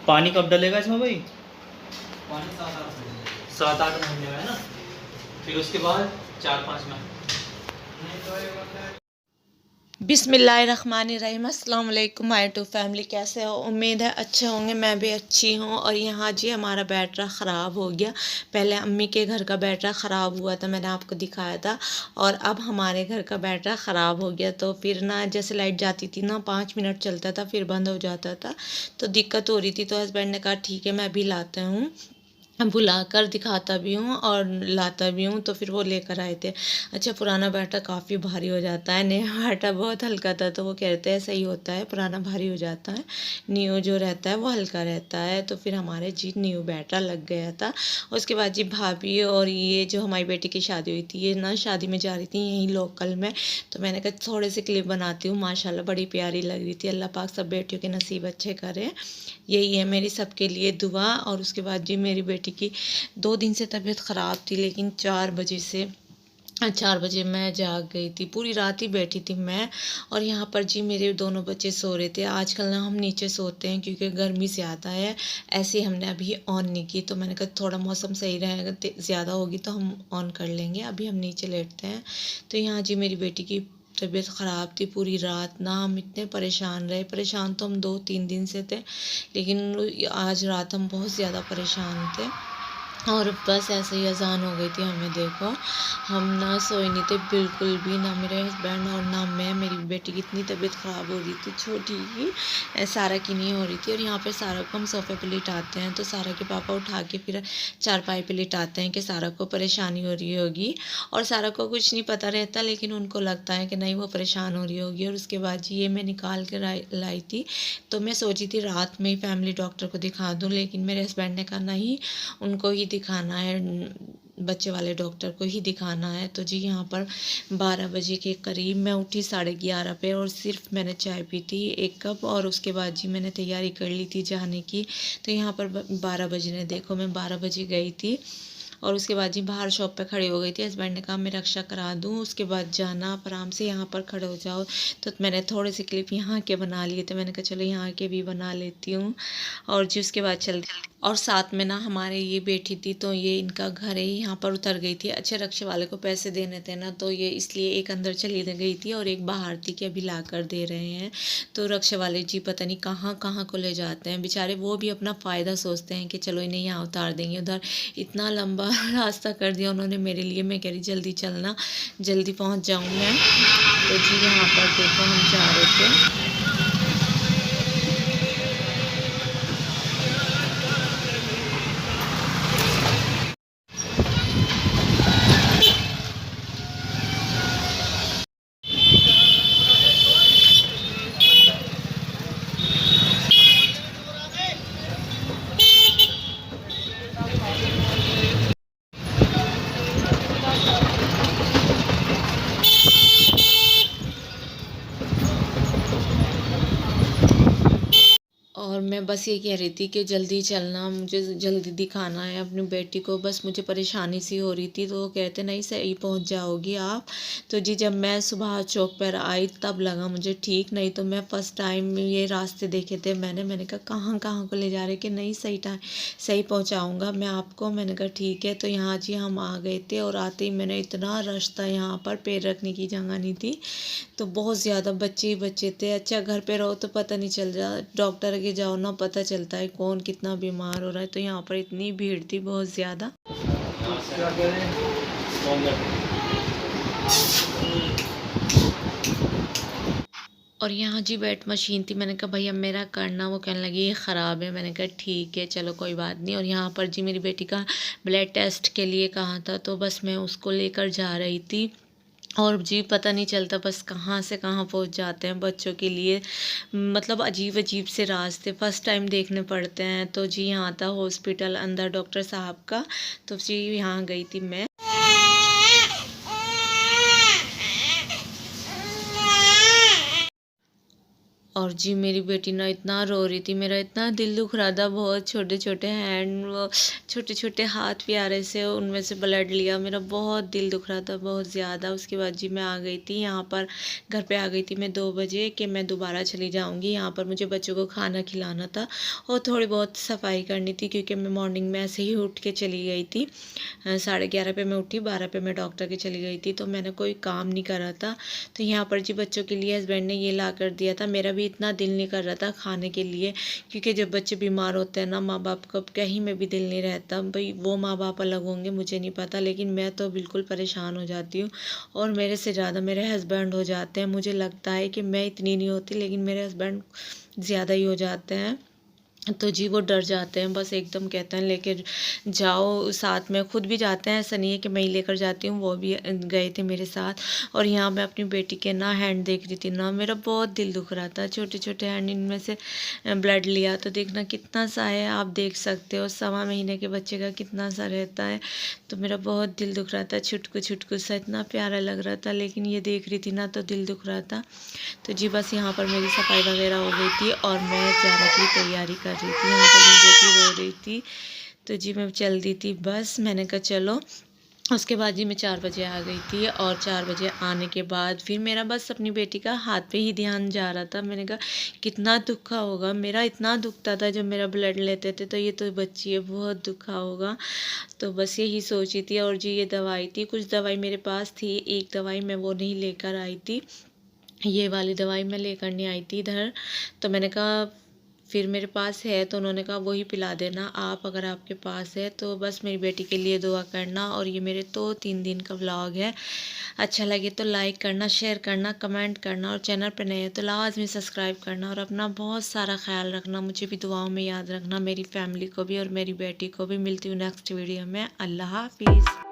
पानी कब डलेगा इसमें भाई? पानी 7-8 7-8 महीने में है ना, फिर उसके बाद 4-5 में। बिस्मिल्लाहिर्रहमानिर्रहीम। अस्सलाम वालेकुम माय टू फैमिली। कैसे हो? उम्मीद है अच्छे होंगे। मैं भी अच्छी हूँ। और यहाँ जी हमारा बैटरा ख़राब हो गया। पहले अम्मी के घर का बैटरा ख़राब हुआ था, मैंने आपको दिखाया था। और अब हमारे घर का बैटरा ख़राब हो गया। तो फिर ना जैसे लाइट जाती थी ना 5 मिनट चलता था फिर बंद हो जाता था, तो दिक्कत हो रही थी। तो हस्बैंड ने कहा ठीक है मैं भी लाता हूँ, बुलाकर दिखाता भी हूँ और लाता भी हूँ। तो फिर वो लेकर आए थे। अच्छा, पुराना बैटा काफ़ी भारी हो जाता है, नया बैटा बहुत हल्का था। तो वो कहते हैं सही होता है, पुराना भारी हो जाता है, न्यू जो रहता है वो हल्का रहता है। तो फिर हमारे जी न्यू बैटा लग गया था। उसके बाद जी भाभी और ये जो हमारी बेटी की शादी हुई थी, ये ना शादी में जा रही थी यहीं लोकल में। तो मैंने कहा थोड़े से क्लिप बनाती हूँ। माशाल्लाह बड़ी प्यारी लग रही थी। अल्लाह पाक सब बेटियों के नसीब अच्छे करे, यही है मेरी सबके लिए दुआ। और उसके बाद जी मेरी बेटी की 2 दिन से तबीयत ख़राब थी, लेकिन 4 बजे मैं जाग गई थी। पूरी रात ही बैठी थी मैं। और यहाँ पर जी मेरे दोनों बच्चे सो रहे थे। आजकल ना हम नीचे सोते हैं क्योंकि गर्मी ज़्यादा है। ऐसे हमने अभी ऑन नहीं की, तो मैंने कहा थोड़ा मौसम सही रहेगा, ज़्यादा होगी तो हम ऑन कर लेंगे, अभी हम नीचे लेटते हैं। तो यहाँ जी मेरी बेटी की तबीयत ख़राब थी पूरी रात ना। हम इतने परेशान रहे, परेशान तो हम 2-3 दिन से थे, लेकिन आज रात हम बहुत ज़्यादा परेशान थे। और बस ऐसे ही अज़ान हो गई थी हमें। देखो हम ना सोए नहीं थे बिल्कुल भी, ना मेरे हस्बैंड और ना मैं। मेरी बेटी की इतनी तबीयत ख़राब हो रही थी, छोटी की सारा की नहीं हो रही थी। और यहाँ पे सारा को हम सोफ़े पे लिटाते हैं, तो सारा के पापा उठा के फिर चारपाई पे लिटाते हैं कि सारा को परेशानी हो रही होगी। और सारा को कुछ नहीं पता रहता, लेकिन उनको लगता है कि नहीं वो परेशान हो रही होगी। और उसके बाद जी ये मैं निकाल के लाई थी। तो मैं सोची थी रात में ही फैमिली डॉक्टर को दिखा दूँ, लेकिन मेरे हस्बैंड ने कहा नहीं, उनको ही दिखाना है, बच्चे वाले डॉक्टर को ही दिखाना है। तो जी यहाँ पर 12 बजे के करीब मैं उठी, 11:30 पे, और सिर्फ मैंने चाय पी थी 1 कप। और उसके बाद जी मैंने तैयारी कर ली थी जाने की। तो यहाँ पर 12 बजने, देखो मैं 12 बजे गई थी। और उसके बाद जी बाहर शॉप पे खड़ी हो गई थी। हस्बैंड ने कहा मैं रक्षा करा दूँ, उसके बाद जाना, आप आराम से यहाँ पर खड़े हो जाओ। तो मैंने थोड़े से क्लिप यहाँ के बना लिए थे, मैंने कहा चलो यहाँ के भी बना लेती हूँ। और जी उसके बाद चल, और साथ में ना हमारे ये बैठी थी, तो ये इनका घर है, यहाँ पर उतर गई थी। अच्छे रक्षा वाले को पैसे देने थे ना, तो ये इसलिए एक अंदर चली गई थी और एक बाहर थी कि अभी ला कर दे रहे हैं। तो रक्षा वाले जी पता नहीं कहाँ कहाँ को ले जाते हैं बेचारे, वो भी अपना फ़ायदा सोचते हैं कि चलो इन्हें यहाँ उतार देंगे। उधर इतना लंबा रास्ता कर दिया उन्होंने मेरे लिए। मैं कह रही जल्दी चलना, जल्दी पहुँच जाऊँ मैं। तो जी यहाँ पर देखो हम जा रहे थे। और मैं बस ये कह रही थी कि जल्दी चलना, मुझे जल्दी दिखाना है अपनी बेटी को, बस मुझे परेशानी सी हो रही थी। तो वो कहते नहीं सही पहुंच जाओगी आप। तो जी जब मैं सुबह चौक पर आई तब लगा मुझे ठीक, नहीं तो मैं फ़र्स्ट टाइम ये रास्ते देखे थे मैंने कहा कहाँ कहाँ को ले जा रहे, कि नहीं सही टाइम सही पहुँचाऊँगा मैं आपको। मैंने कहा ठीक है। तो यहाँ जी हम आ गए थे, और आते ही मैंने, इतना रश था यहाँ पर, पैर रखने की जगह नहीं थी। तो बहुत ज़्यादा बच्चे ही बच्चे थे। अच्छा घर पे रहो तो पता नहीं चल रहा, डॉक्टर के जाओ ना पता चलता है कौन कितना बीमार हो रहा है। तो यहाँ पर इतनी भीड़ थी बहुत ज़्यादा। और यहाँ जी वेट मशीन थी, मैंने कहा भैया मेरा करना, वो कहने लगी ये ख़राब है। मैंने कहा ठीक है चलो कोई बात नहीं। और यहाँ पर जी मेरी बेटी का ब्लड टेस्ट के लिए कहा था, तो बस मैं उसको लेकर जा रही थी। और जी पता नहीं चलता बस कहाँ से कहाँ पहुँच जाते हैं बच्चों के लिए, मतलब अजीब अजीब से रास्ते फर्स्ट टाइम देखने पड़ते हैं। तो जी यहाँ था हॉस्पिटल अंदर डॉक्टर साहब का, तो जी यहाँ गई थी मैं। और जी मेरी बेटी ना इतना रो रही थी, मेरा इतना दिल दुख रहा था, बहुत छोटे-छोटे हैंड, वो छोटे-छोटे हाथ भी आ रहे से, उनमें से ब्लड लिया, मेरा बहुत दिल दुख रहा था बहुत ज़्यादा। उसके बाद जी मैं आ गई थी यहाँ पर, घर पे आ गई थी मैं 2 बजे कि मैं दोबारा चली जाऊँगी। यहाँ पर मुझे बच्चों को खाना खिलाना था और थोड़ी बहुत सफाई करनी थी, क्योंकि मैं मॉर्निंग में ऐसे ही उठ के चली गई थी। 11:30 पे मैं उठी, 12 पे मैं डॉक्टर के चली गई थी, तो मैंने कोई काम नहीं करा था। तो यहाँ पर जी बच्चों के लिए हस्बैंड ने ये ला कर दिया था। मेरा भी इतना दिल नहीं कर रहा था खाने के लिए, क्योंकि जब बच्चे बीमार होते हैं ना, माँ बाप का कहीं में भी दिल नहीं रहता। भाई वो माँ बाप अलग होंगे मुझे नहीं पता, लेकिन मैं तो बिल्कुल परेशान हो जाती हूँ, और मेरे से ज़्यादा मेरे हस्बैंड हो जाते हैं। मुझे लगता है कि मैं इतनी नहीं होती, लेकिन मेरे हस्बैंड ज़्यादा ही हो जाते हैं। तो जी वो डर जाते हैं, बस एकदम कहते हैं लेके जाओ, साथ में खुद भी जाते हैं, ऐसा नहीं है कि मैं ही लेकर जाती हूँ, वो भी गए थे मेरे साथ। और यहाँ मैं अपनी बेटी के ना हैंड देख रही थी ना, मेरा बहुत दिल दुख रहा था। छोटे छोटे हैंड, इनमें से ब्लड लिया तो देखना कितना सा है, आप देख सकते हो 1.25 महीने के बच्चे का कितना सा रहता है। तो मेरा बहुत दिल दुख रहा था, छुटकू छुटकू सा इतना प्यारा लग रहा था, लेकिन ये देख रही थी ना तो दिल दुख रहा था। तो जी बस यहाँ पर मेरी सफाई वगैरह हो गई थी और मैं जाने की तैयारी कर रही थी। यहाँ पर मेरी बेटी रो रही थी, तो जी मैं चल दी थी बस, मैंने कहा चलो। उसके बाद जी मैं 4 बजे आ गई थी, और 4 बजे आने के बाद फिर मेरा बस अपनी बेटी का हाथ पे ही ध्यान जा रहा था। मैंने कहा कितना दुखा होगा, मेरा इतना दुखता था जब मेरा ब्लड लेते थे, तो ये तो बच्ची है, बहुत दुखा होगा। तो बस यही सोची थी। और जी ये दवाई थी, कुछ दवाई मेरे पास थी, एक दवाई मैं वो नहीं लेकर आई थी, ये वाली दवाई मैं लेकर नहीं आई थी इधर। तो मैंने कहा फिर मेरे पास है, तो उन्होंने कहा वही पिला देना आप, अगर आपके पास है तो। बस मेरी बेटी के लिए दुआ करना। और ये मेरे तो 3 दिन का व्लॉग है, अच्छा लगे तो लाइक करना, शेयर करना, कमेंट करना, और चैनल पर नए हो तो लाजमी सब्सक्राइब करना। और अपना बहुत सारा ख्याल रखना, मुझे भी दुआओं में याद रखना, मेरी फैमिली को भी और मेरी बेटी को भी। मिलती हूँ नेक्स्ट वीडियो में। अल्लाह हाफिज़।